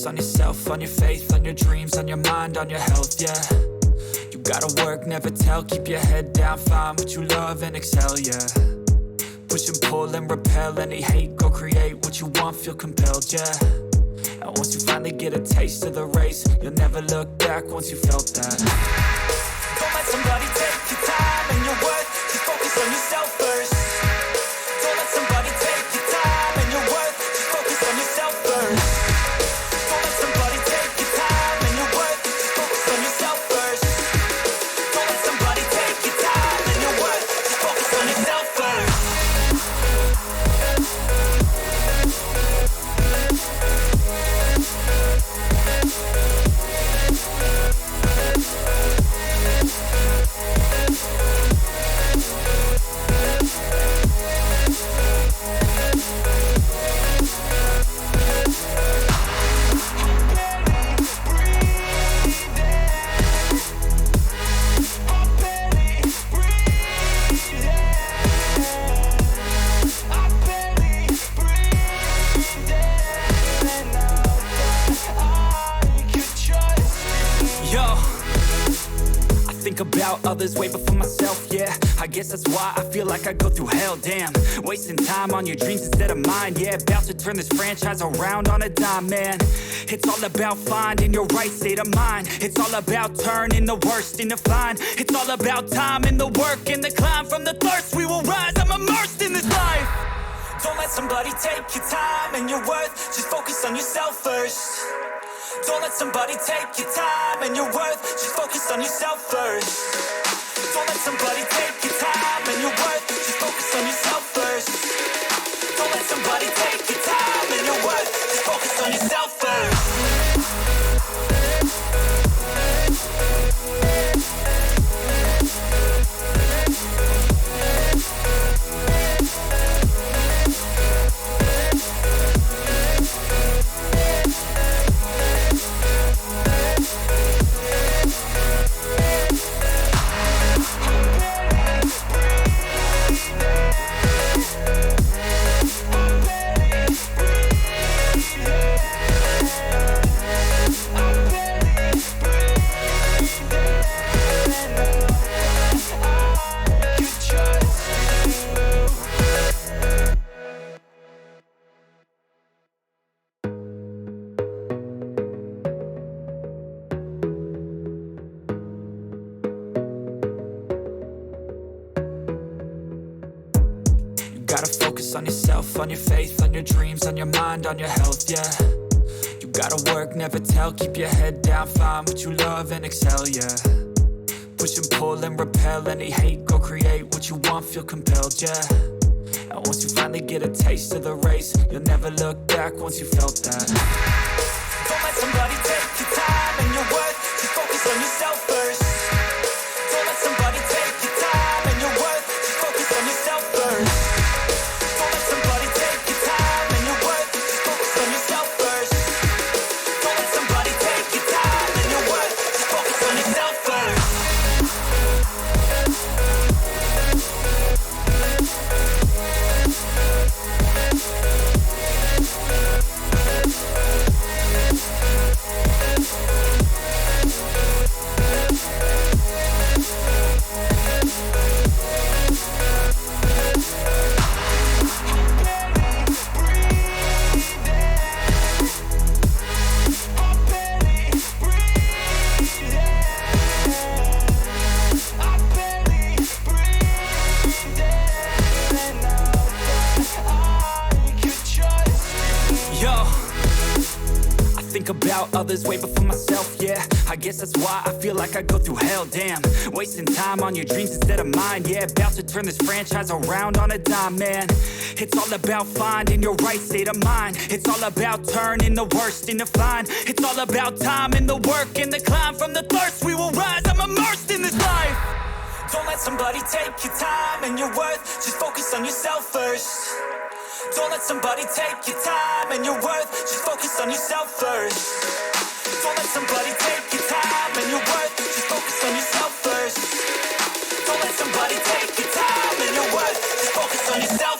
focus on yourself, on your faith, on your dreams, on your mind, on your health, yeah. You gotta work, never tell, keep your head down, find what you love and excel, yeah. Push and pull and repel any hate, go create what you want, feel compelled, yeah. And once you finally get a taste of the race, you'll never look back once you felt that. Don't let somebody take your time and your worth, just focus on yourself first. Don't let somebody take your time and your worth, just focus on yourself first. Don't let somebody take your time and your worth, just focus on yourself first. Don't let somebody take your time and your worth, just focus on yourself first. About others way before myself, yeah. I guess that's why I feel like I go through hell, damn. Wasting time on your dreams instead of mine, yeah. About to turn this franchise around on a dime, man. It's all about finding your right state of mind. It's all about turning the worst into fine. It's all about time and the work and the climb. From the thirst we will rise, I'm immersed in this life. Don't let somebody take your time and your worth, just focus on yourself first. Don't let somebody take your time and your worth, just focus on yourself first. Don't let somebody take your time and your worth, just focus on yourself first. Don't let somebody take your time and your worth, just focus on yourself first. Gotta focus on yourself, on your faith, on your dreams, on your mind, on your health, yeah. You gotta work, never tell, keep your head down, find what you love and excel, yeah. Push and pull and repel any hate, go create what you want, feel compelled, yeah. And once you finally get a taste of the race, you'll never look back once you felt that. Don't let somebody take your time and your worth, just focus on yourself first. Don't let somebody take your time and your worth, just focus on yourself first. About others way before myself, yeah. I guess that's why I feel like I go through hell, damn. Wasting time on your dreams instead of mine, yeah. About to turn this franchise around on a dime, man. It's all about finding your right state of mind. It's all about turning the worst into fine. It's all about time and the work and the climb. From the thirst we will rise, I'm immersed in this life. Don't let somebody take your time and your worth, just focus on yourself first. Don't let somebody take your time and your worth, just focus on yourself first. Don't let somebody take your time and your worth, just focus on yourself first. Don't let somebody take your time and your worth, just focus on yourself.